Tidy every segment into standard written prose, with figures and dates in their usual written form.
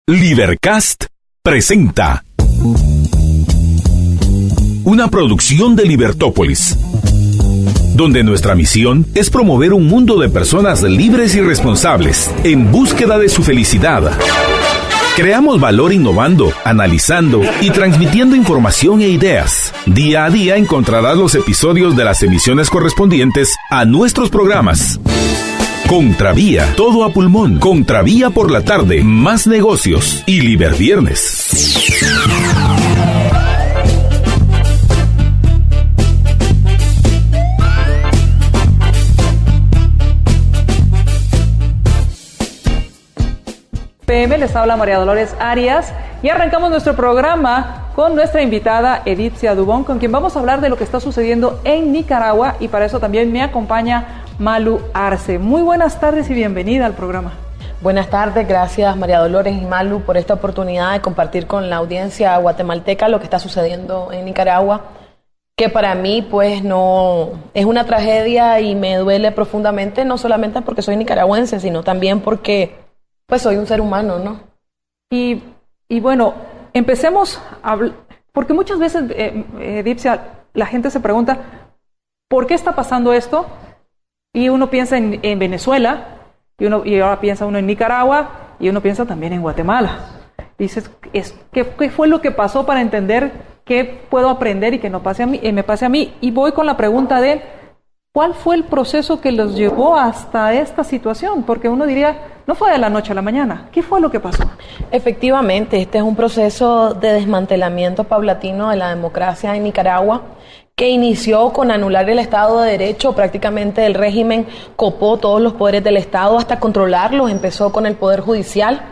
Libercast presenta una producción de Libertópolis, donde nuestra misión es promover un mundo de personas libres y responsables en búsqueda de su felicidad. Creamos valor innovando, analizando y transmitiendo información e ideas. Día a día encontrarás los episodios de las emisiones correspondientes a nuestros programas. Contravía, todo a pulmón. Contravía por la tarde, más negocios y Liberviernes. PM, les habla María Dolores Arias y arrancamos nuestro programa con nuestra invitada Edithia Dubón, con quien vamos a hablar de lo que está sucediendo en Nicaragua, y para eso también me acompaña Malu Arce. Muy buenas tardes y bienvenida al programa. Buenas tardes, gracias María Dolores y Malu por esta oportunidad de compartir con la audiencia guatemalteca lo que está sucediendo en Nicaragua, que para mí pues no es una tragedia y me duele profundamente, no solamente porque soy nicaragüense, sino también porque pues soy un ser humano, ¿no? Y bueno, empecemos a hablar, porque muchas veces, Edithia, la gente se pregunta, ¿por qué está pasando esto? Y uno piensa en Venezuela, y ahora piensa uno en Nicaragua, y uno piensa también en Guatemala. Dices, ¿qué fue lo que pasó para entender qué puedo aprender y que no pase a mí, me pase a mí? Y voy con la pregunta de, ¿cuál fue el proceso que los llevó hasta esta situación? Porque uno diría, no fue de la noche a la mañana. ¿Qué fue lo que pasó? Efectivamente, este es un proceso de desmantelamiento paulatino de la democracia en Nicaragua, que inició con anular el Estado de Derecho. Prácticamente el régimen copó todos los poderes del Estado hasta controlarlos. Empezó con el Poder Judicial,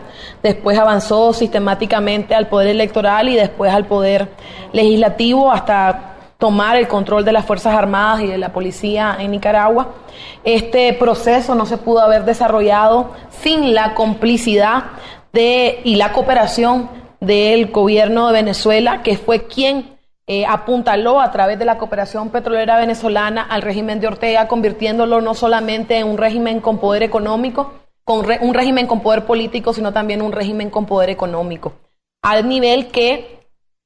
después avanzó sistemáticamente al Poder Electoral y después al Poder Legislativo hasta tomar el control de las Fuerzas Armadas y de la policía en Nicaragua. Este proceso no se pudo haber desarrollado sin la complicidad y la cooperación del gobierno de Venezuela, que fue quien apuntaló a través de la cooperación petrolera venezolana al régimen de Ortega, convirtiéndolo no solamente en un régimen con poder económico, un régimen con poder político, sino también un régimen con poder económico, al nivel que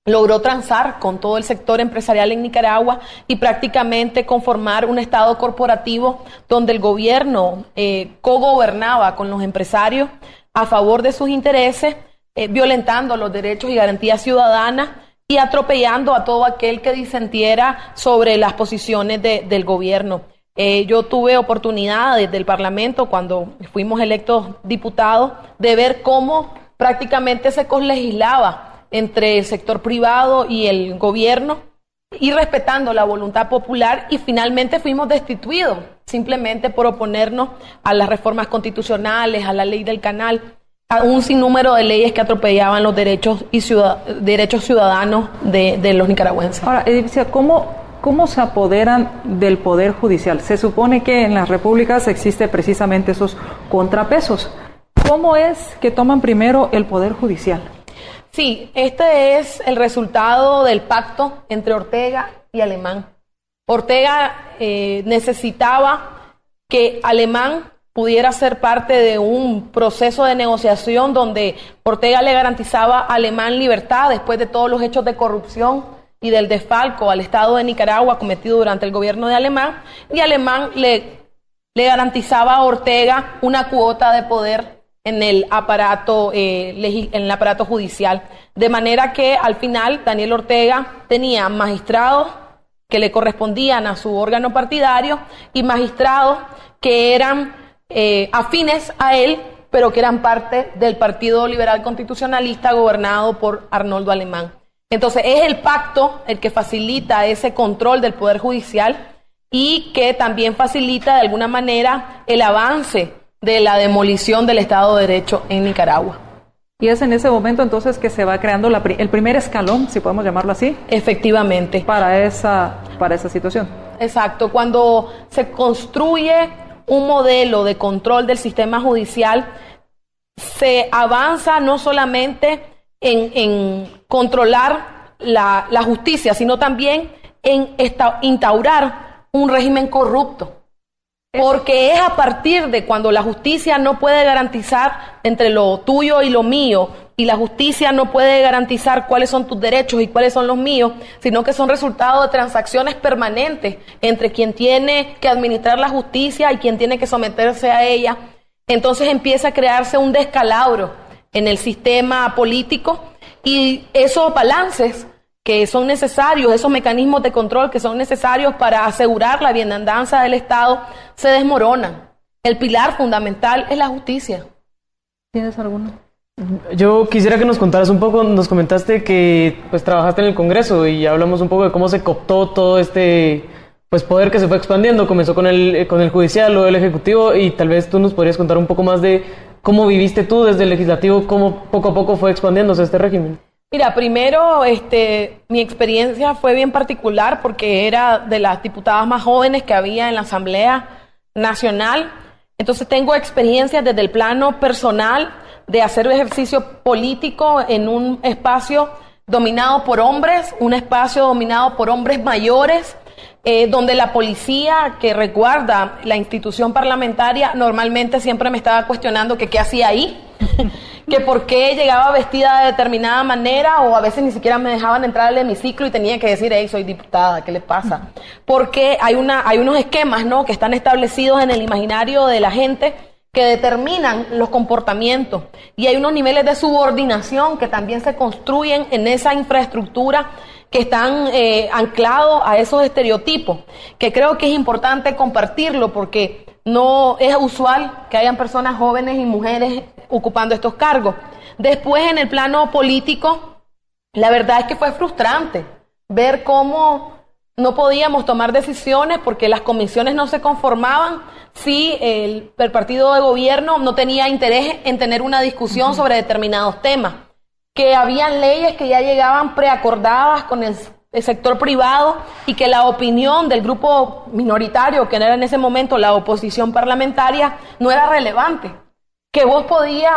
logró transar con todo el sector empresarial en Nicaragua y prácticamente conformar un estado corporativo donde el gobierno cogobernaba con los empresarios a favor de sus intereses, violentando los derechos y garantías ciudadanas y atropellando a todo aquel que disentiera sobre las posiciones del gobierno. Yo tuve oportunidad desde el Parlamento, cuando fuimos electos diputados, de ver cómo prácticamente se colegislaba entre el sector privado y el gobierno, y respetando la voluntad popular, y finalmente fuimos destituidos simplemente por oponernos a las reformas constitucionales, a la ley del canal, a un sinnúmero de leyes que atropellaban los derechos ciudadanos de los nicaragüenses. Ahora, Edithia, ¿cómo se apoderan del Poder Judicial? Se supone que en las repúblicas existe precisamente esos contrapesos. ¿Cómo es que toman primero el Poder Judicial? Sí, este es el resultado del pacto entre Ortega y Alemán. Ortega necesitaba que Alemán pudiera ser parte de un proceso de negociación donde Ortega le garantizaba a Alemán libertad después de todos los hechos de corrupción y del desfalco al Estado de Nicaragua cometido durante el gobierno de Alemán, y Alemán le garantizaba a Ortega una cuota de poder en el aparato judicial, de manera que al final Daniel Ortega tenía magistrados que le correspondían a su órgano partidario y magistrados que eran afines a él, pero que eran parte del Partido Liberal Constitucionalista gobernado por Arnoldo Alemán. Entonces es el pacto el que facilita ese control del Poder Judicial y que también facilita de alguna manera el avance de la demolición del Estado de Derecho en Nicaragua. Y es en ese momento entonces que se va creando el primer escalón, si podemos llamarlo así. Efectivamente. Para esa situación. Exacto. Cuando se construye un modelo de control del sistema judicial, se avanza no solamente en controlar la justicia, sino también en instaurar un régimen corrupto. Porque es a partir de cuando la justicia no puede garantizar entre lo tuyo y lo mío, y la justicia no puede garantizar cuáles son tus derechos y cuáles son los míos, sino que son resultado de transacciones permanentes entre quien tiene que administrar la justicia y quien tiene que someterse a ella. Entonces empieza a crearse un descalabro en el sistema político, y esos balances que son necesarios, esos mecanismos de control que son necesarios para asegurar la bienandanza del Estado, se desmoronan. El pilar fundamental es la justicia. ¿Tienes alguno? Yo quisiera que nos contaras un poco. Nos comentaste que pues trabajaste en el Congreso y hablamos un poco de cómo se cooptó todo este pues poder que se fue expandiendo. Comenzó con el judicial, luego el ejecutivo, y tal vez tú nos podrías contar un poco más de cómo viviste tú desde el legislativo, cómo poco a poco fue expandiéndose este régimen. Mira, primero, mi experiencia fue bien particular porque era de las diputadas más jóvenes que había en la Asamblea Nacional. Entonces tengo experiencia desde el plano personal de hacer ejercicio político en un espacio dominado por hombres, un espacio dominado por hombres mayores, donde la policía que resguarda la institución parlamentaria normalmente siempre me estaba cuestionando que qué hacía ahí, que por qué llegaba vestida de determinada manera, o a veces ni siquiera me dejaban entrar al hemiciclo y tenía que decir, hey, soy diputada, ¿qué le pasa? Porque hay unos esquemas, ¿no?, que están establecidos en el imaginario de la gente que determinan los comportamientos, y hay unos niveles de subordinación que también se construyen en esa infraestructura que están anclados a esos estereotipos, que creo que es importante compartirlo porque no es usual que hayan personas jóvenes y mujeres ocupando estos cargos. Después, en el plano político, la verdad es que fue frustrante ver cómo no podíamos tomar decisiones porque las comisiones no se conformaban si el partido de gobierno no tenía interés en tener una discusión sobre determinados temas, que habían leyes que ya llegaban preacordadas con el sector privado y que la opinión del grupo minoritario, que era en ese momento la oposición parlamentaria, no era relevante, que vos podías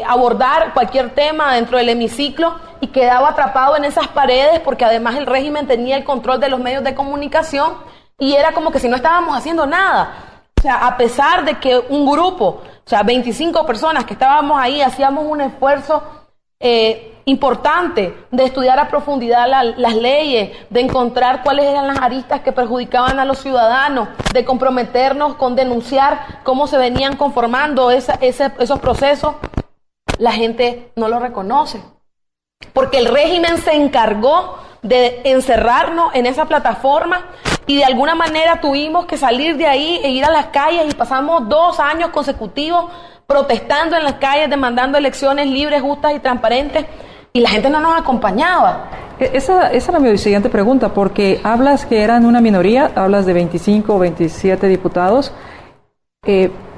abordar cualquier tema dentro del hemiciclo y quedaba atrapado en esas paredes porque además el régimen tenía el control de los medios de comunicación y era como que si no estábamos haciendo nada. O sea, a pesar de que un grupo, o sea, 25 personas que estábamos ahí, hacíamos un esfuerzo importante de estudiar a profundidad las leyes, de encontrar cuáles eran las aristas que perjudicaban a los ciudadanos, de comprometernos con denunciar cómo se venían conformando esos procesos, la gente no lo reconoce. Porque el régimen se encargó de encerrarnos en esa plataforma y de alguna manera tuvimos que salir de ahí e ir a las calles y pasamos 2 años consecutivos protestando en las calles, demandando elecciones libres, justas y transparentes, y la gente no nos acompañaba. Esa era mi siguiente pregunta, porque hablas que eran una minoría, hablas de 25 o 27 diputados.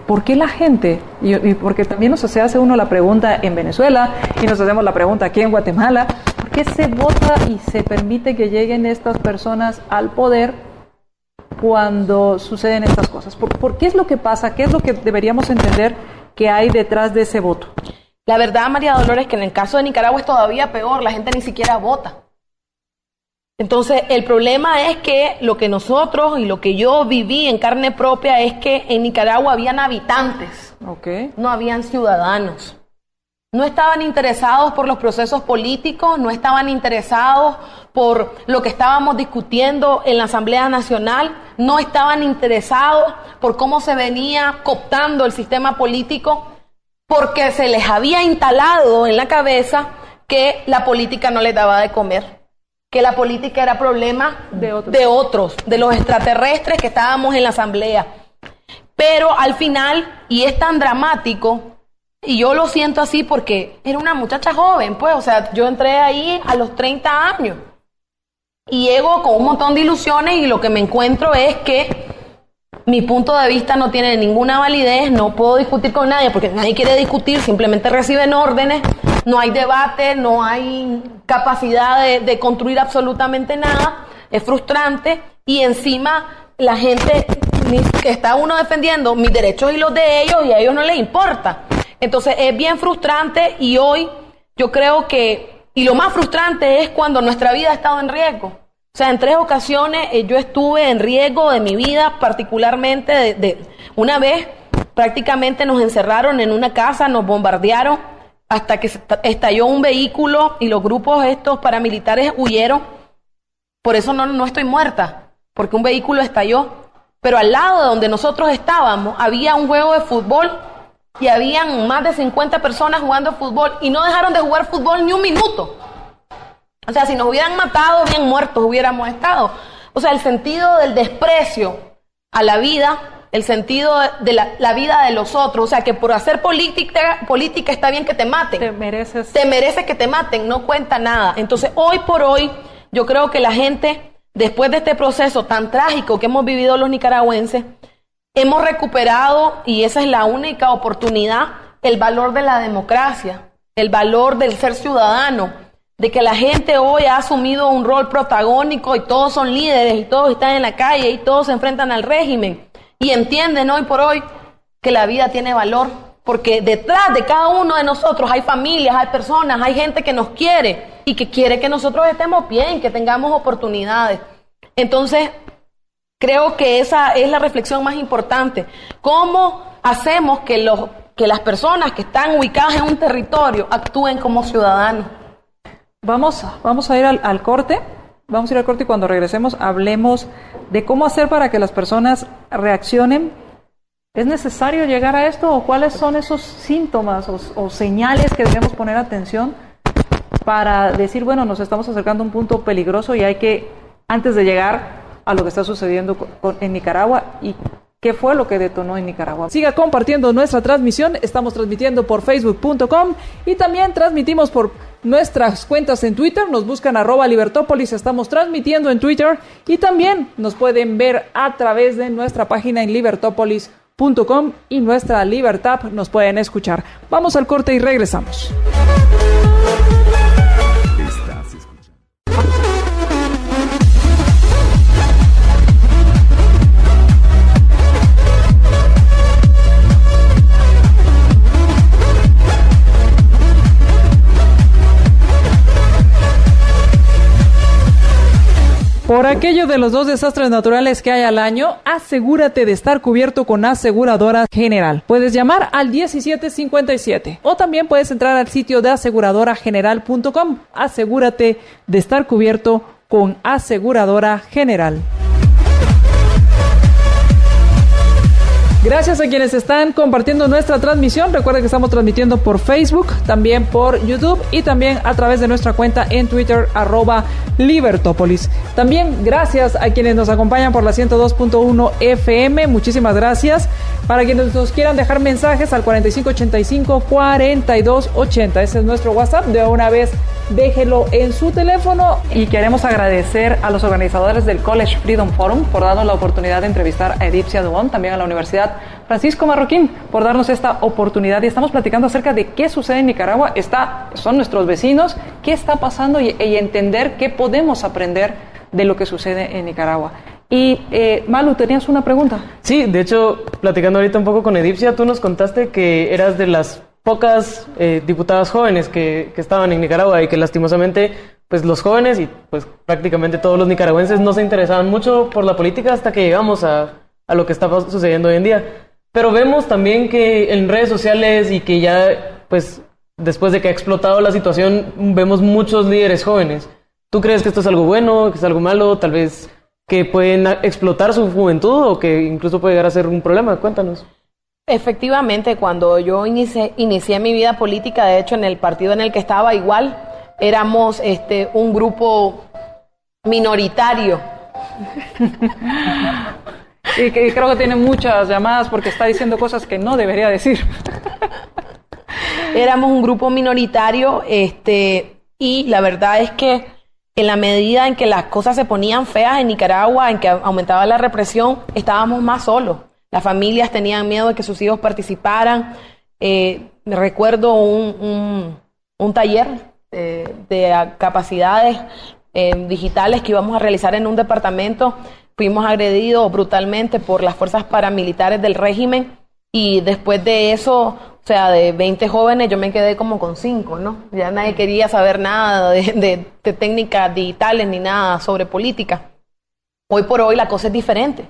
¿Por qué la gente? Y porque también se hace uno la pregunta en Venezuela y nos hacemos la pregunta aquí en Guatemala, ¿por qué se vota y se permite que lleguen estas personas al poder cuando suceden estas cosas? ¿Por qué es lo que pasa? ¿Qué es lo que deberíamos entender que hay detrás de ese voto? La verdad, María Dolores, que en el caso de Nicaragua es todavía peor, la gente ni siquiera vota. Entonces, el problema es que lo que nosotros y lo que yo viví en carne propia es que en Nicaragua habían habitantes, no habían ciudadanos. No estaban interesados por los procesos políticos, no estaban interesados por lo que estábamos discutiendo en la Asamblea Nacional, no estaban interesados por cómo se venía cooptando el sistema político, porque se les había instalado en la cabeza que la política no les daba de comer, que la política era problema de otros, de los extraterrestres que estábamos en la Asamblea. Pero al final, y es tan dramático, y yo lo siento así porque era una muchacha joven, pues, o sea, yo entré ahí a los 30 años y llego con un montón de ilusiones y lo que me encuentro es que mi punto de vista no tiene ninguna validez, no puedo discutir con nadie porque nadie quiere discutir, simplemente reciben órdenes, no hay debate, no hay capacidad de construir absolutamente nada, es frustrante y encima la gente que está uno defendiendo mis derechos y los de ellos y a ellos no les importa. Entonces es bien frustrante y hoy yo creo que, y lo más frustrante es cuando nuestra vida ha estado en riesgo. O sea, en 3 ocasiones yo estuve en riesgo de mi vida, particularmente una vez prácticamente nos encerraron en una casa, nos bombardearon hasta que estalló un vehículo y los grupos estos paramilitares huyeron. Por eso no estoy muerta, porque un vehículo estalló. Pero al lado de donde nosotros estábamos había un juego de fútbol y habían más de 50 personas jugando fútbol y no dejaron de jugar fútbol ni un minuto. O sea, si nos hubieran matado, bien muertos hubiéramos estado. O sea, el sentido del desprecio a la vida, el sentido de la vida de los otros. O sea, que por hacer política está bien que te maten. Te mereces que te maten, no cuenta nada. Entonces, hoy por hoy, yo creo que la gente, después de este proceso tan trágico que hemos vivido los nicaragüenses, hemos recuperado, y esa es la única oportunidad, el valor de la democracia, el valor del ser ciudadano, de que la gente hoy ha asumido un rol protagónico y todos son líderes y todos están en la calle y todos se enfrentan al régimen y entienden hoy por hoy que la vida tiene valor, porque detrás de cada uno de nosotros hay familias, hay personas, hay gente que nos quiere y que quiere que nosotros estemos bien, que tengamos oportunidades. Entonces, creo que esa es la reflexión más importante. ¿Cómo hacemos que las personas que están ubicadas en un territorio actúen como ciudadanos? Vamos a ir al corte. Vamos a ir al corte y cuando regresemos hablemos de cómo hacer para que las personas reaccionen. ¿Es necesario llegar a esto o cuáles son esos síntomas o señales que debemos poner atención para decir, bueno, nos estamos acercando a un punto peligroso y hay que, antes de llegar a lo que está sucediendo en Nicaragua y qué fue lo que detonó en Nicaragua? Siga compartiendo nuestra transmisión. Estamos transmitiendo por facebook.com y también transmitimos por nuestras cuentas en Twitter. Nos buscan @Libertópolis. Estamos transmitiendo en Twitter y también nos pueden ver a través de nuestra página en libertópolis.com y nuestra Libertad. Nos pueden escuchar. Vamos al corte y regresamos. Por aquello de los 2 desastres naturales que hay al año, asegúrate de estar cubierto con Aseguradora General. Puedes llamar al 1757 o también puedes entrar al sitio de aseguradorageneral.com. Asegúrate de estar cubierto con Aseguradora General. Gracias a quienes están compartiendo nuestra transmisión. Recuerden que estamos transmitiendo por Facebook, también por YouTube y también a través de nuestra cuenta en Twitter, @Libertópolis. También gracias a quienes nos acompañan por la 102.1 FM. Muchísimas gracias. Para quienes nos quieran dejar mensajes al 4585-4280. Ese es nuestro WhatsApp. De una vez déjelo en su teléfono. Y queremos agradecer a los organizadores del College Freedom Forum por darnos la oportunidad de entrevistar a Edipcia Dubón, también a la Universidad Francisco Marroquín, por darnos esta oportunidad. Y estamos platicando acerca de qué sucede en Nicaragua. Son nuestros vecinos, qué está pasando y entender qué podemos aprender de lo que sucede en Nicaragua. Y Malu, tenías una pregunta. Sí, de hecho, platicando ahorita un poco con Edipcia, tú nos contaste que eras de las pocas diputadas jóvenes que estaban en Nicaragua y que lastimosamente pues los jóvenes y pues prácticamente todos los nicaragüenses no se interesaban mucho por la política hasta que llegamos a lo que está sucediendo hoy en día. Pero vemos también que en redes sociales y que ya pues después de que ha explotado la situación vemos muchos líderes jóvenes. ¿Tú crees que esto es algo bueno, que es algo malo, tal vez que pueden explotar su juventud o que incluso puede llegar a ser un problema? Cuéntanos. Efectivamente, cuando yo inicié mi vida política, de hecho en el partido en el que estaba igual, éramos un grupo minoritario. Y creo que tiene muchas llamadas porque está diciendo cosas que no debería decir. Éramos un grupo minoritario y la verdad es que en la medida en que las cosas se ponían feas en Nicaragua, en que aumentaba la represión, estábamos más solos. Las familias tenían miedo de que sus hijos participaran. Recuerdo un taller de capacidades digitales que íbamos a realizar en un departamento. Fuimos agredidos brutalmente por las fuerzas paramilitares del régimen y después de eso O sea, de 20 jóvenes yo me quedé como con 5, ¿no? Ya nadie quería saber nada de técnicas digitales ni nada sobre política. Hoy por hoy la cosa es diferente,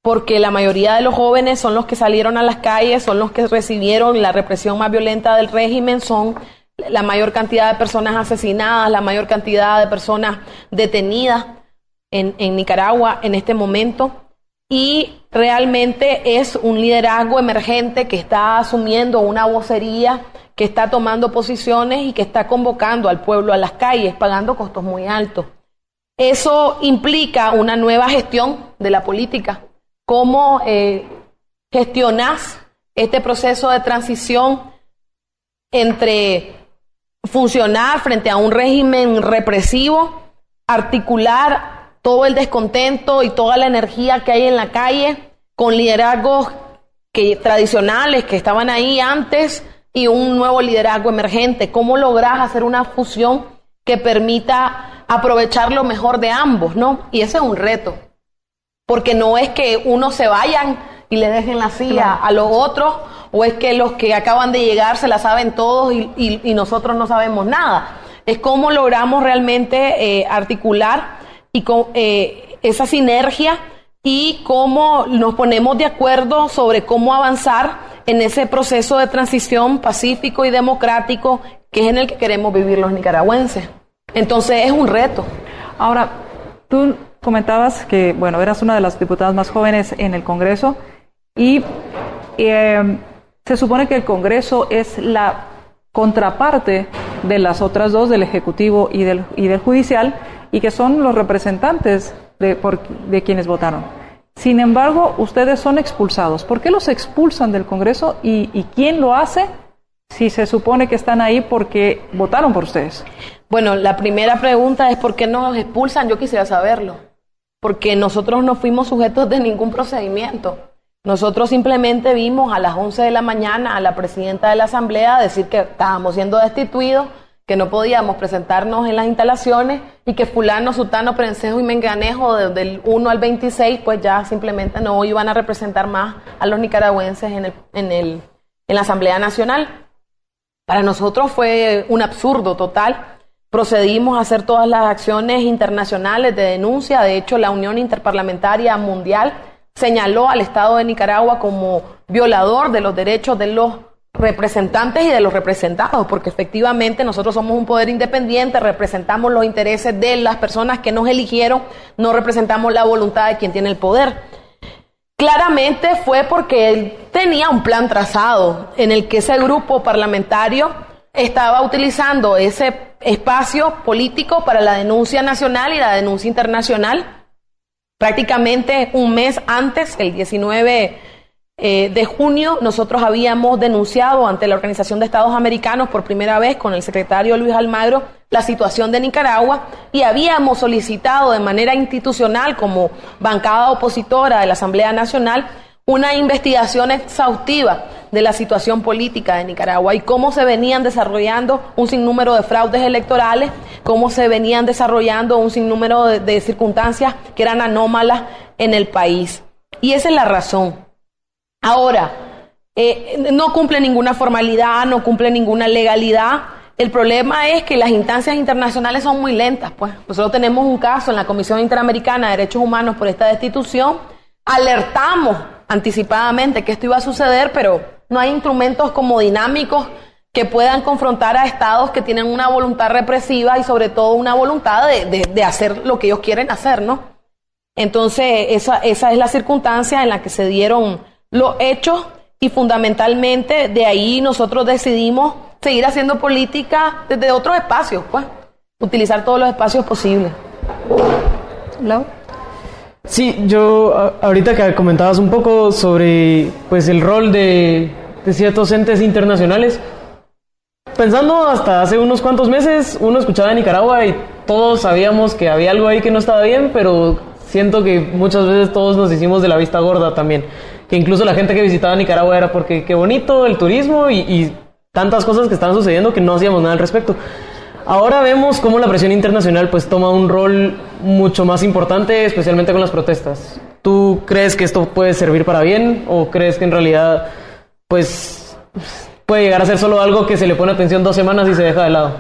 porque la mayoría de los jóvenes son los que salieron a las calles, son los que recibieron la represión más violenta del régimen, son la mayor cantidad de personas asesinadas, la mayor cantidad de personas detenidas en Nicaragua en este momento. Y realmente es un liderazgo emergente que está asumiendo una vocería, que está tomando posiciones y que está convocando al pueblo a las calles, pagando costos muy altos. Eso implica una nueva gestión de la política. ¿Cómo gestionás este proceso de transición entre funcionar frente a un régimen represivo, articular todo el descontento y toda la energía que hay en la calle con liderazgos tradicionales que estaban ahí antes y un nuevo liderazgo emergente? ¿Cómo lográs hacer una fusión que permita aprovechar lo mejor de ambos, ¿no? Y ese es un reto, porque no es que unos se vayan y le dejen la silla a los otros, o es que los que acaban de llegar se la saben todos y nosotros no sabemos nada. Es cómo logramos realmente articular y esa sinergia y cómo nos ponemos de acuerdo sobre cómo avanzar en ese proceso de transición pacífico y democrático que es en el que queremos vivir los nicaragüenses. Entonces es un reto. Ahora, tú comentabas que, bueno, eras una de las diputadas más jóvenes en el Congreso y se supone que el Congreso es la contraparte de las otras dos, del Ejecutivo y del Judicial, y que son los representantes de quienes votaron. Sin embargo, ustedes son expulsados. ¿Por qué los expulsan del Congreso y quién lo hace si se supone que están ahí porque votaron por ustedes? Bueno, la primera pregunta es ¿por qué nos expulsan? Yo quisiera saberlo. Porque nosotros no fuimos sujetos de ningún procedimiento. Nosotros simplemente vimos a las 11 de la mañana a la presidenta de la Asamblea decir que estábamos siendo destituidos, que no podíamos presentarnos en las instalaciones y que fulano, sutano, prensejo y menganejo del 1 al 26 pues ya simplemente no iban a representar más a los nicaragüenses en la Asamblea Nacional. Para nosotros fue un absurdo total. Procedimos a hacer todas las acciones internacionales de denuncia. De hecho, la Unión Interparlamentaria Mundial señaló al Estado de Nicaragua como violador de los derechos de los representantes y de los representados, porque efectivamente nosotros somos un poder independiente, representamos los intereses de las personas que nos eligieron, no representamos la voluntad de quien tiene el poder. Claramente fue porque él tenía un plan trazado en el que ese grupo parlamentario estaba utilizando ese espacio político para la denuncia nacional y la denuncia internacional. Prácticamente un mes antes, el 19 de junio, nosotros habíamos denunciado ante la Organización de Estados Americanos por primera vez con el secretario Luis Almagro la situación de Nicaragua y habíamos solicitado de manera institucional como bancada opositora de la Asamblea Nacional una investigación exhaustiva de la situación política de Nicaragua y cómo se venían desarrollando un sinnúmero de fraudes electorales, cómo se venían desarrollando un sinnúmero de circunstancias que eran anómalas en el país. Y esa es la razón. Ahora, no cumple ninguna formalidad, no cumple ninguna legalidad. El problema es que las instancias internacionales son muy lentas, pues. Nosotros tenemos un caso en la Comisión Interamericana de Derechos Humanos por esta destitución. Alertamos anticipadamente que esto iba a suceder, pero no hay instrumentos como dinámicos que puedan confrontar a estados que tienen una voluntad represiva y sobre todo una voluntad de hacer lo que ellos quieren hacer, ¿no? Entonces, esa es la circunstancia en la que se dieron los hechos y fundamentalmente de ahí nosotros decidimos seguir haciendo política desde otros espacios, pues, utilizar todos los espacios posibles. ¿Lau? Sí, yo ahorita que comentabas un poco sobre pues el rol de ciertos entes internacionales, pensando hasta hace unos cuantos meses, uno escuchaba en Nicaragua y todos sabíamos que había algo ahí que no estaba bien, pero siento que muchas veces todos nos hicimos de la vista gorda también, que incluso la gente que visitaba Nicaragua era porque qué bonito el turismo y tantas cosas que estaban sucediendo que no hacíamos nada al respecto. Ahora vemos cómo la presión internacional pues toma un rol mucho más importante, especialmente con las protestas. ¿Tú crees que esto puede servir para bien o crees que en realidad pues puede llegar a ser solo algo que se le pone atención 2 semanas y se deja de lado?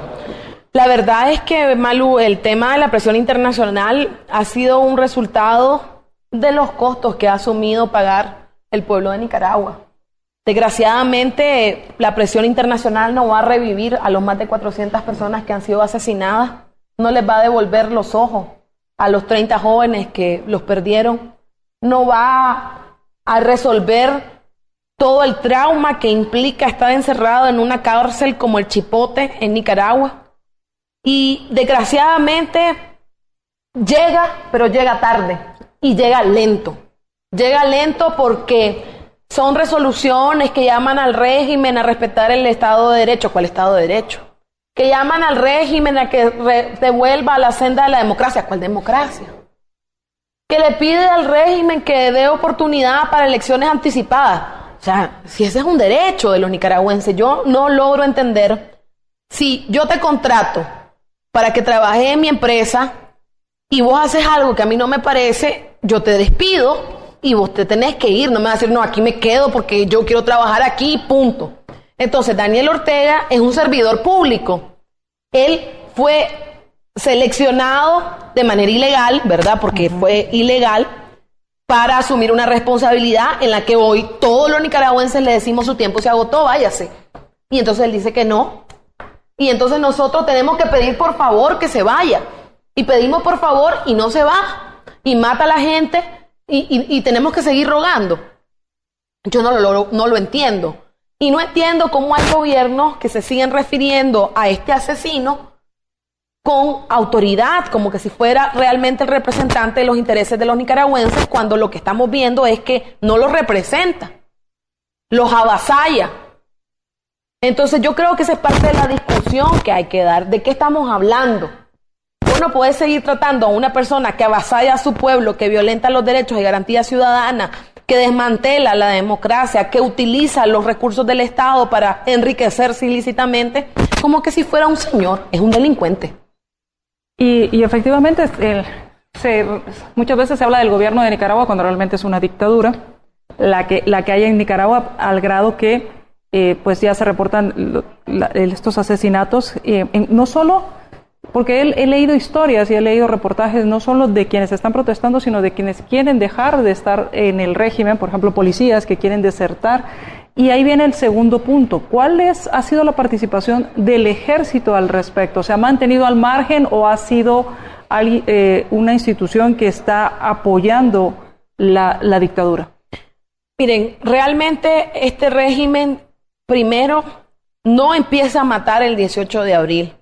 La verdad es que, Malu, el tema de la presión internacional ha sido un resultado de los costos que ha asumido pagar el pueblo de Nicaragua. Desgraciadamente, la presión internacional no va a revivir a los más de 400 personas que han sido asesinadas, no les va a devolver los ojos a los 30 jóvenes que los perdieron, no va a resolver todo el trauma que implica estar encerrado en una cárcel como el Chipote en Nicaragua. Y desgraciadamente llega, pero llega tarde y llega lento. Llega lento porque son resoluciones que llaman al régimen a respetar el Estado de Derecho. ¿Cuál Estado de Derecho? Que llaman al régimen a que devuelva a la senda de la democracia. ¿Cuál democracia? Que le pide al régimen que dé oportunidad para elecciones anticipadas. O sea, si ese es un derecho de los nicaragüenses, yo no logro entender. Si yo te contrato para que trabajes en mi empresa y vos haces algo que a mí no me parece, yo te despido y vos te tenés que ir. No me vas a decir, no, aquí me quedo porque yo quiero trabajar aquí, punto. Entonces, Daniel Ortega es un servidor público. Él fue seleccionado de manera ilegal, ¿verdad? Porque fue ilegal, para asumir una responsabilidad en la que hoy todos los nicaragüenses le decimos su tiempo se agotó, váyase. Y entonces él dice que no. Y entonces nosotros tenemos que pedir por favor que se vaya. Y pedimos por favor y no se va. Y mata a la gente y tenemos que seguir rogando. Yo no lo entiendo. Y no entiendo cómo hay gobiernos que se siguen refiriendo a este asesino con autoridad, como que si fuera realmente el representante de los intereses de los nicaragüenses, cuando lo que estamos viendo es que no los representa, los avasalla. Entonces yo creo que esa es parte de la discusión que hay que dar. ¿De qué estamos hablando? Uno puede seguir tratando a una persona que avasalla a su pueblo, que violenta los derechos y garantías ciudadanas, que desmantela la democracia, que utiliza los recursos del Estado para enriquecerse ilícitamente, como que si fuera un señor, es un delincuente. Y efectivamente, muchas veces se habla del gobierno de Nicaragua cuando realmente es una dictadura, la que hay en Nicaragua, al grado que pues ya se reportan estos asesinatos, no solo porque he leído historias y he leído reportajes no solo de quienes están protestando, sino de quienes quieren dejar de estar en el régimen, por ejemplo, policías que quieren desertar. Y ahí viene el segundo punto. ¿Cuál ha sido la participación del ejército al respecto? ¿Se ha mantenido al margen o ha sido una institución que está apoyando la dictadura? Miren, realmente este régimen primero no empieza a matar el 18 de abril.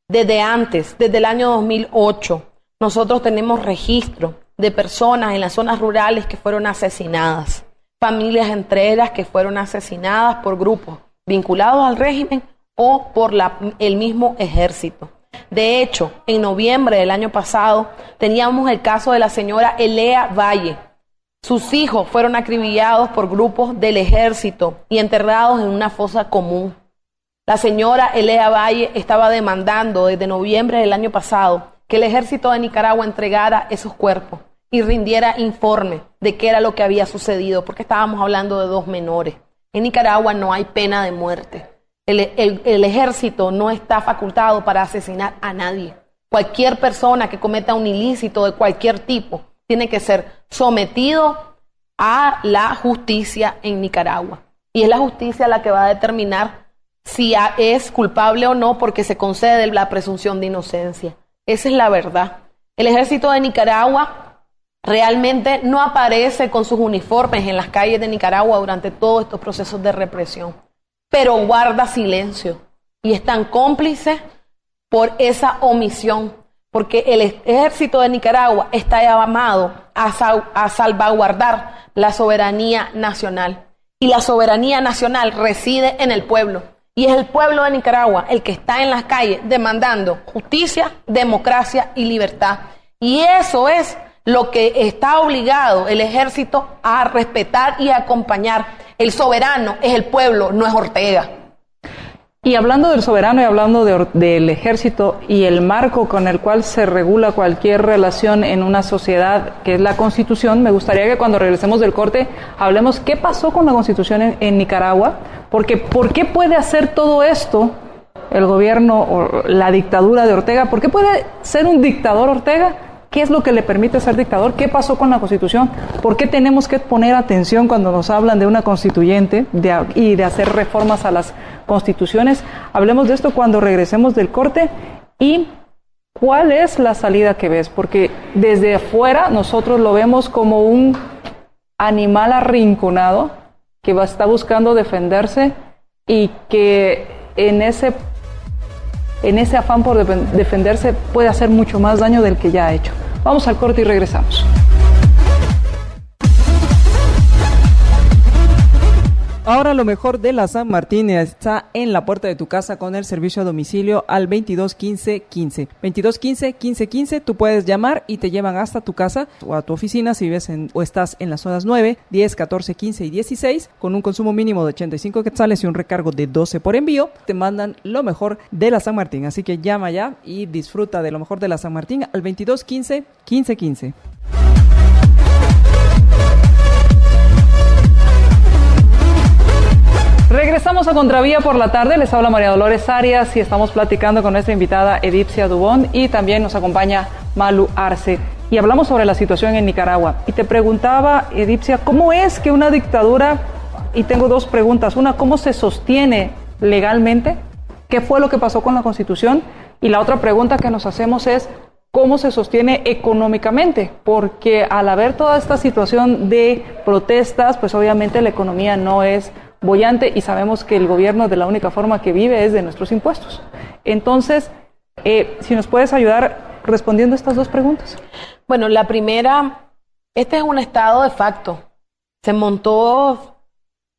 Desde antes, desde el año 2008, nosotros tenemos registro de personas en las zonas rurales que fueron asesinadas. Familias enteras que fueron asesinadas por grupos vinculados al régimen o por el mismo ejército. De hecho, en noviembre del año pasado teníamos el caso de la señora Elea Valle. Sus hijos fueron acribillados por grupos del ejército y enterrados en una fosa común. La señora Elea Valle estaba demandando desde noviembre del año pasado que el ejército de Nicaragua entregara esos cuerpos y rindiera informe de qué era lo que había sucedido, porque estábamos hablando de 2 menores. En Nicaragua no hay pena de muerte. El ejército no está facultado para asesinar a nadie. Cualquier persona que cometa un ilícito de cualquier tipo tiene que ser sometido a la justicia en Nicaragua. Y es la justicia la que va a determinar si es culpable o no, porque se concede la presunción de inocencia. Esa es la verdad. El ejército de Nicaragua realmente no aparece con sus uniformes en las calles de Nicaragua durante todos estos procesos de represión, pero guarda silencio y están cómplices por esa omisión, porque el ejército de Nicaragua está llamado a salvaguardar la soberanía nacional, y la soberanía nacional reside en el pueblo, y es el pueblo de Nicaragua el que está en las calles demandando justicia, democracia y libertad, y eso es lo que está obligado el ejército a respetar y a acompañar. El soberano es el pueblo, no es Ortega. Y hablando del soberano y hablando del ejército y el marco con el cual se regula cualquier relación en una sociedad, que es la Constitución, me gustaría que cuando regresemos del corte hablemos qué pasó con la Constitución en Nicaragua, porque ¿por qué puede hacer todo esto el gobierno o la dictadura de Ortega? ¿Por qué puede ser un dictador Ortega? ¿Qué es lo que le permite ser dictador? ¿Qué pasó con la Constitución? ¿Por qué tenemos que poner atención cuando nos hablan de una constituyente y de hacer reformas a las constituciones? Hablemos de esto cuando regresemos del corte. ¿Y cuál es la salida que ves? Porque desde afuera nosotros lo vemos como un animal arrinconado que está buscando defenderse y que en ese afán por defenderse puede hacer mucho más daño del que ya ha hecho. Vamos al corte y regresamos. Ahora lo mejor de la San Martín está en la puerta de tu casa con el servicio a domicilio al 221515. 2215-1515, tú puedes llamar y te llevan hasta tu casa o a tu oficina si vives o estás en las zonas 9, 10, 14, 15 y 16, con un consumo mínimo de 85 quetzales y un recargo de 12 por envío. Te mandan lo mejor de la San Martín, así que llama ya y disfruta de lo mejor de la San Martín al 2215-1515. Regresamos a Contravía por la tarde, les habla María Dolores Arias y estamos platicando con nuestra invitada Edipcia Dubón y también nos acompaña Malu Arce. Y hablamos sobre la situación en Nicaragua. Y te preguntaba, Edipcia, ¿cómo es que una dictadura, y tengo dos preguntas, una, ¿cómo se sostiene legalmente? ¿Qué fue lo que pasó con la Constitución? Y la otra pregunta que nos hacemos es, ¿cómo se sostiene económicamente? Porque al haber toda esta situación de protestas, pues obviamente la economía no es boyante y sabemos que el gobierno de la única forma que vive es de nuestros impuestos. Entonces, si nos puedes ayudar respondiendo estas dos preguntas. Bueno, la primera, este es un estado de facto. Se montó,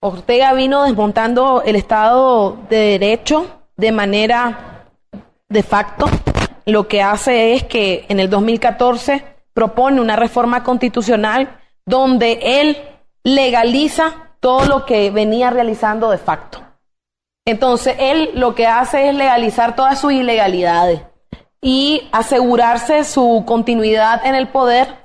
Ortega vino desmontando el estado de derecho de manera de facto. Lo que hace es que en el 2014 propone una reforma constitucional donde él legaliza todo lo que venía realizando de facto. Entonces, él lo que hace es legalizar todas sus ilegalidades y asegurarse su continuidad en el poder,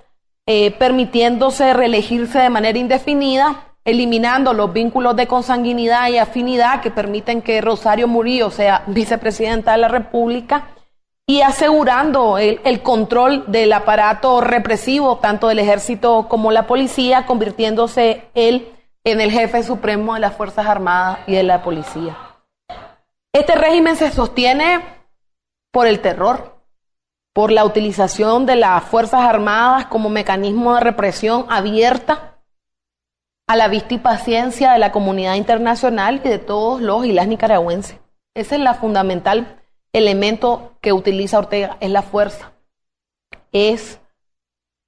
permitiéndose reelegirse de manera indefinida, eliminando los vínculos de consanguinidad y afinidad que permiten que Rosario Murillo sea vicepresidenta de la República y asegurando el control del aparato represivo, tanto del ejército como la policía, convirtiéndose él en el jefe supremo de las Fuerzas Armadas y de la policía. Este régimen se sostiene por el terror, por la utilización de las Fuerzas Armadas como mecanismo de represión abierta a la vista y paciencia de la comunidad internacional y de todos los y las nicaragüenses. Ese es el fundamental elemento que utiliza Ortega, es la fuerza. Es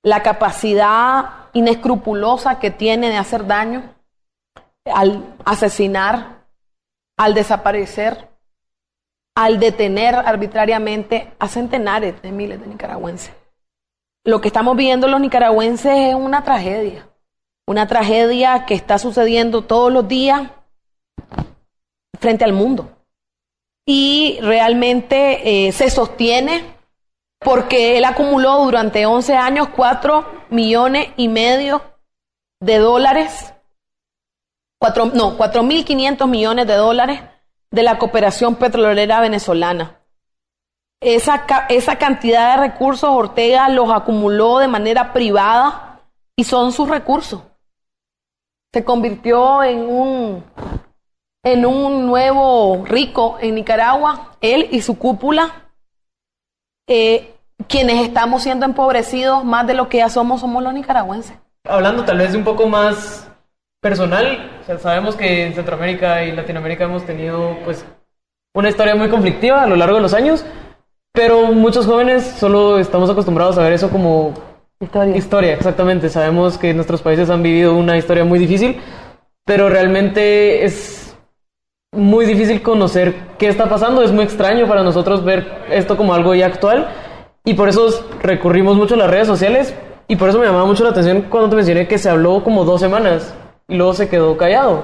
la capacidad inescrupulosa que tiene de hacer daño al asesinar, al desaparecer, al detener arbitrariamente a centenares de miles de nicaragüenses. Lo que estamos viendo los nicaragüenses es una tragedia que está sucediendo todos los días frente al mundo. Y realmente se sostiene porque él acumuló durante 11 años 4,5 millones de dólares, 4.500 millones de dólares de la cooperación petrolera venezolana. Esa cantidad de recursos Ortega los acumuló de manera privada y son sus recursos. Se convirtió en un nuevo rico en Nicaragua, él y su cúpula, quienes estamos siendo empobrecidos más de lo que ya somos los nicaragüenses. Hablando tal vez de un poco más personal, o sea, sabemos que en Centroamérica y Latinoamérica hemos tenido pues una historia muy conflictiva a lo largo de los años, pero muchos jóvenes solo estamos acostumbrados a ver eso como historia, exactamente. Sabemos que nuestros países han vivido una historia muy difícil, pero realmente es muy difícil conocer qué está pasando. Es muy extraño para nosotros ver esto como algo ya actual y por eso recurrimos mucho a las redes sociales y por eso me llamaba mucho la atención cuando te mencioné que se habló como 2 semanas y luego se quedó callado.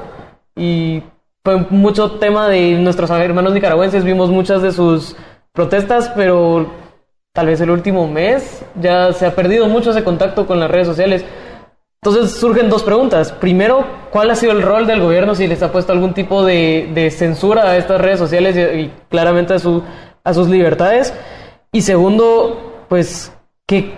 Y fue mucho tema de nuestros hermanos nicaragüenses, vimos muchas de sus protestas, pero tal vez el último mes ya se ha perdido mucho ese contacto con las redes sociales. Entonces surgen dos preguntas. Primero, ¿cuál ha sido el rol del gobierno, si les ha puesto algún tipo de censura a estas redes sociales y claramente a sus libertades? Y segundo, pues,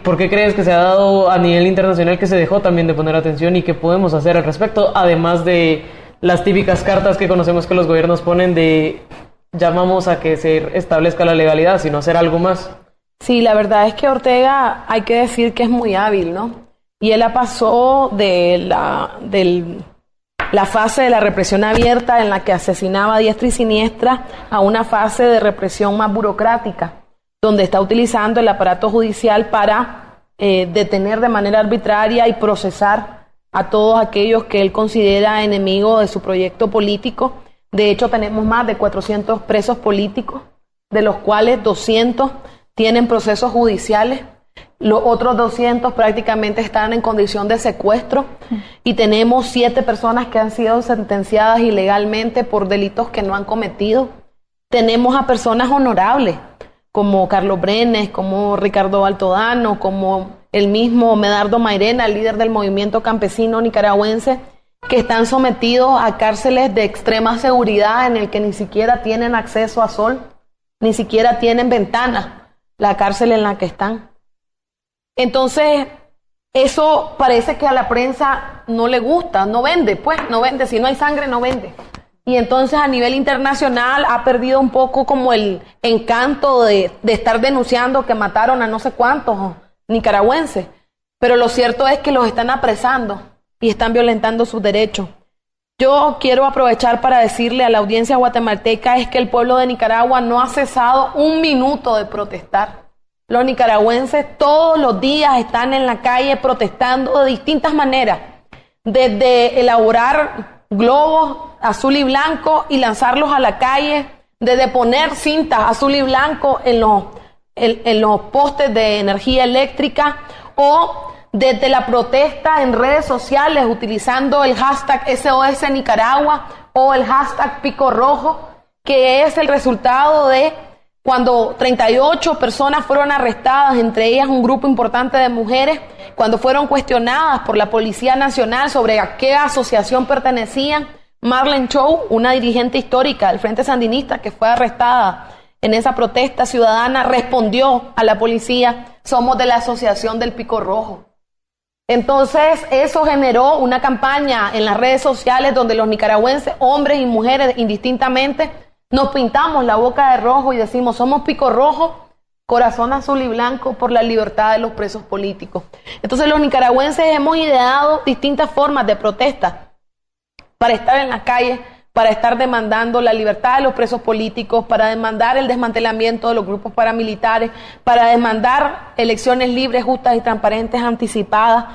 ¿por qué crees que se ha dado a nivel internacional que se dejó también de poner atención y qué podemos hacer al respecto? Además de las típicas cartas que conocemos que los gobiernos ponen de llamamos a que se establezca la legalidad, sino hacer algo más. Sí, la verdad es que Ortega hay que decir que es muy hábil, ¿no? Y él pasó de la fase de la represión abierta en la que asesinaba a diestra y siniestra a una fase de represión más burocrática, donde está utilizando el aparato judicial para detener de manera arbitraria y procesar a todos aquellos que él considera enemigos de su proyecto político. De hecho, tenemos más de 400 presos políticos, de los cuales 200 tienen procesos judiciales. Los otros 200 prácticamente están en condición de secuestro y tenemos 7 personas que han sido sentenciadas ilegalmente por delitos que no han cometido. Tenemos a personas honorables como Carlos Brenes, como Ricardo Altodano, como el mismo Medardo Mairena, el líder del movimiento campesino nicaragüense, que están sometidos a cárceles de extrema seguridad en el que ni siquiera tienen acceso a sol, ni siquiera tienen ventanas, la cárcel en la que están. Entonces, eso parece que a la prensa no le gusta, no vende, pues, no vende. Si no hay sangre, no vende. Y entonces a nivel internacional ha perdido un poco como el encanto de estar denunciando que mataron a no sé cuántos nicaragüenses. Pero lo cierto es que los están apresando y están violentando sus derechos. Yo quiero aprovechar para decirle a la audiencia guatemalteca es que el pueblo de Nicaragua no ha cesado un minuto de protestar. Los nicaragüenses todos los días están en la calle protestando de distintas maneras, desde elaborar globos azul y blanco y lanzarlos a la calle, desde poner cintas azul y blanco en los postes de energía eléctrica, o desde la protesta en redes sociales utilizando el hashtag SOS Nicaragua o el hashtag Pico Rojo, que es el resultado de cuando 38 personas fueron arrestadas, entre ellas un grupo importante de mujeres, cuando fueron cuestionadas por la Policía Nacional sobre a qué asociación pertenecían. Marlene Chow, una dirigente histórica del Frente Sandinista que fue arrestada en esa protesta ciudadana, respondió a la policía: somos de la Asociación del Pico Rojo. Entonces eso generó una campaña en las redes sociales donde los nicaragüenses, hombres y mujeres indistintamente, nos pintamos la boca de rojo y decimos: somos Pico Rojo, corazón azul y blanco por la libertad de los presos políticos. Entonces los nicaragüenses hemos ideado distintas formas de protesta para estar en la calle, para estar demandando la libertad de los presos políticos, para demandar el desmantelamiento de los grupos paramilitares, para demandar elecciones libres, justas y transparentes anticipadas,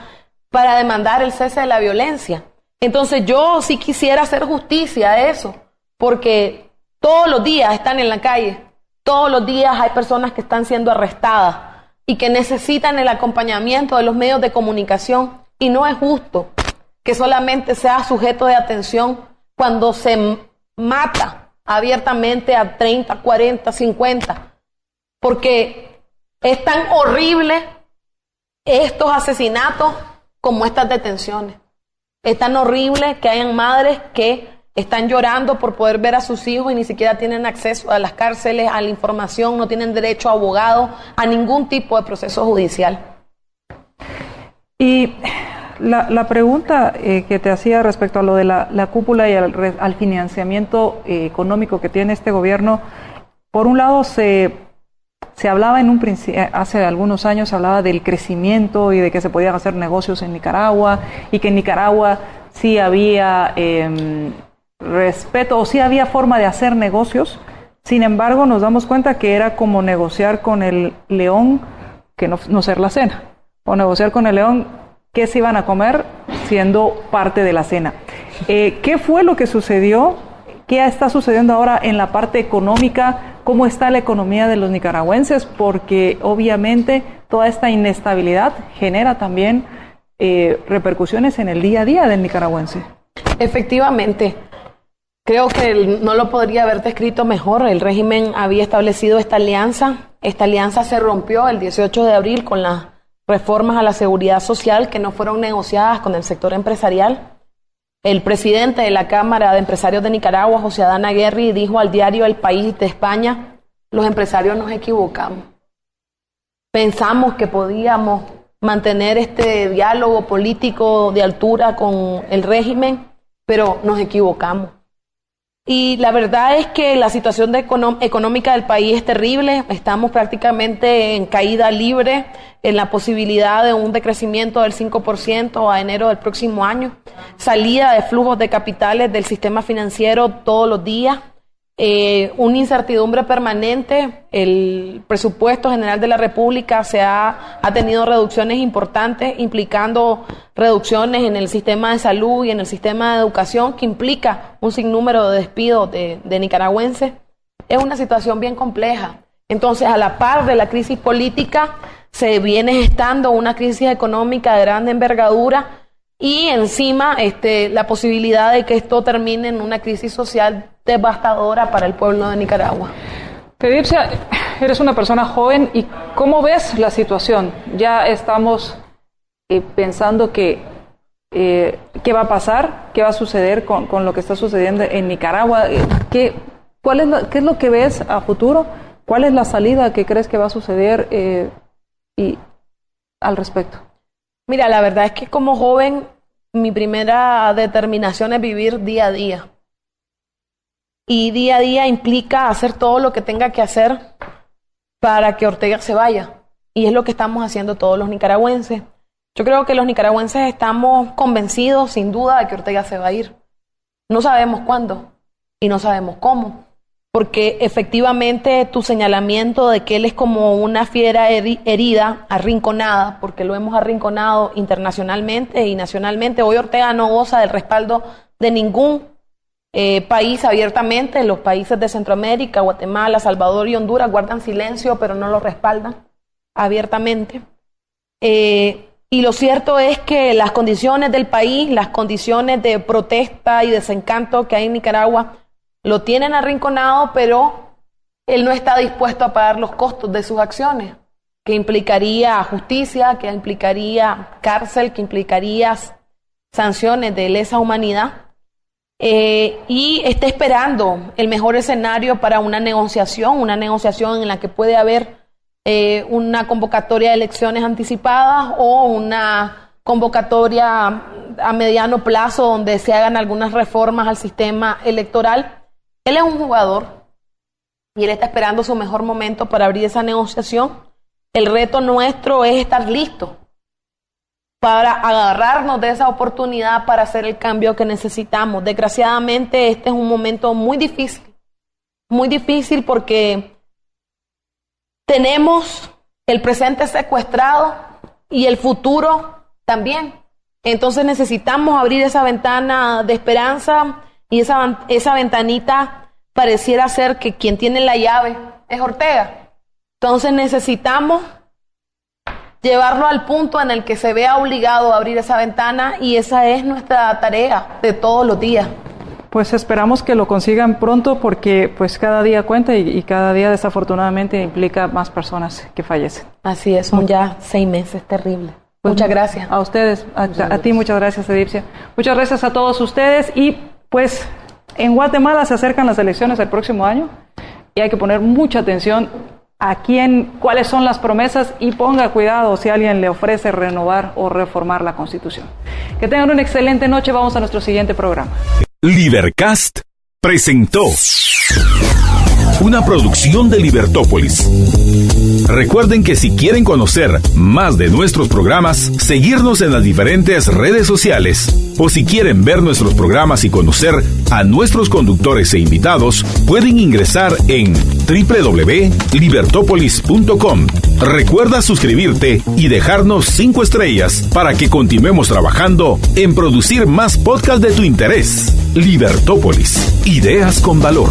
para demandar el cese de la violencia. Entonces yo sí quisiera hacer justicia a eso, porque todos los días están en la calle, todos los días hay personas que están siendo arrestadas y que necesitan el acompañamiento de los medios de comunicación, y no es justo que solamente sea sujeto de atención cuando se mata abiertamente a 30, 40, 50, porque es tan horrible estos asesinatos como estas detenciones. Es tan horrible que hayan madres que están llorando por poder ver a sus hijos y ni siquiera tienen acceso a las cárceles, a la información, no tienen derecho a abogado, a ningún tipo de proceso judicial. Y la pregunta que te hacía respecto a lo de la cúpula y al financiamiento económico que tiene este gobierno, por un lado se hablaba en un principio, hace algunos años se hablaba del crecimiento y de que se podían hacer negocios en Nicaragua y que en Nicaragua sí había respeto o sí había forma de hacer negocios. Sin embargo, nos damos cuenta que era como negociar con el león que no ser la cena, o negociar con el león qué se iban a comer siendo parte de la cena. ¿Qué fue lo que sucedió? ¿Qué está sucediendo ahora en la parte económica? ¿Cómo está la economía de los nicaragüenses? Porque obviamente toda esta inestabilidad genera también repercusiones en el día a día del nicaragüense. Efectivamente. Creo que no lo podría haber descrito mejor. El régimen había establecido esta alianza. Esta alianza se rompió el 18 de abril con las reformas a la seguridad social que no fueron negociadas con el sector empresarial. El presidente de la Cámara de Empresarios de Nicaragua, José Adán Aguerri, dijo al diario El País de España: los empresarios nos equivocamos. Pensamos que podíamos mantener este diálogo político de altura con el régimen, pero nos equivocamos. Y la verdad es que la situación económica del país es terrible. Estamos prácticamente en caída libre, en la posibilidad de un decrecimiento del 5% a enero del próximo año, salida de flujos de capitales del sistema financiero todos los días, una incertidumbre permanente. El presupuesto general de la República ha tenido reducciones importantes, implicando reducciones en el sistema de salud y en el sistema de educación, que implica un sinnúmero de despidos de nicaragüenses. Es una situación bien compleja. Entonces, a la par de la crisis política, se viene gestando una crisis económica de gran envergadura y encima la posibilidad de que esto termine en una crisis social devastadora para el pueblo de Nicaragua. Tedipsia, eres una persona joven, ¿y cómo ves la situación? Ya estamos pensando qué va a pasar, qué va a suceder con lo que está sucediendo en Nicaragua. ¿Qué es lo que ves a futuro? ¿Cuál es la salida que crees que va a suceder y al respecto? Mira, la verdad es que como joven mi primera determinación es vivir día a día. Y día a día implica hacer todo lo que tenga que hacer para que Ortega se vaya. Y es lo que estamos haciendo todos los nicaragüenses. Yo creo que los nicaragüenses estamos convencidos, sin duda, de que Ortega se va a ir. No sabemos cuándo y no sabemos cómo. Porque efectivamente tu señalamiento de que él es como una fiera herida, arrinconada, porque lo hemos arrinconado internacionalmente y nacionalmente. Hoy Ortega no goza del respaldo de ningún país abiertamente. Los países de Centroamérica, Guatemala, Salvador y Honduras guardan silencio, pero no lo respaldan abiertamente. Y lo cierto es que las condiciones del país, las condiciones de protesta y desencanto que hay en Nicaragua, lo tienen arrinconado, pero él no está dispuesto a pagar los costos de sus acciones, que implicaría justicia, que implicaría cárcel, que implicaría sanciones de lesa humanidad. Y está esperando el mejor escenario para una negociación en la que puede haber una convocatoria de elecciones anticipadas o una convocatoria a mediano plazo donde se hagan algunas reformas al sistema electoral. Él es un jugador y él está esperando su mejor momento para abrir esa negociación. El reto nuestro es estar listos para agarrarnos de esa oportunidad para hacer el cambio que necesitamos. Desgraciadamente, este es un momento muy difícil porque tenemos el presente secuestrado y el futuro también. Entonces necesitamos abrir esa ventana de esperanza y esa ventanita pareciera ser que quien tiene la llave es Ortega. Entonces necesitamos llevarlo al punto en el que se vea obligado a abrir esa ventana, y esa es nuestra tarea de todos los días. Pues esperamos que lo consigan pronto, porque pues cada día cuenta y cada día desafortunadamente implica más personas que fallecen. Así es, son ya 6 meses terribles. Pues muchas gracias. A ustedes, a ti muchas gracias, Tedipsia. Muchas gracias a todos ustedes. Y pues en Guatemala se acercan las elecciones el próximo año y hay que poner mucha atención a cuáles son las promesas, y ponga cuidado si alguien le ofrece renovar o reformar la Constitución. Que tengan una excelente noche. Vamos a nuestro siguiente programa. Libercast presentó una producción de Libertópolis. Recuerden que si quieren conocer más de nuestros programas, seguirnos en las diferentes redes sociales, o si quieren ver nuestros programas y conocer a nuestros conductores e invitados, pueden ingresar en www.libertopolis.com. Recuerda suscribirte y dejarnos 5 estrellas para que continuemos trabajando en producir más podcasts de tu interés. Libertópolis, ideas con valor.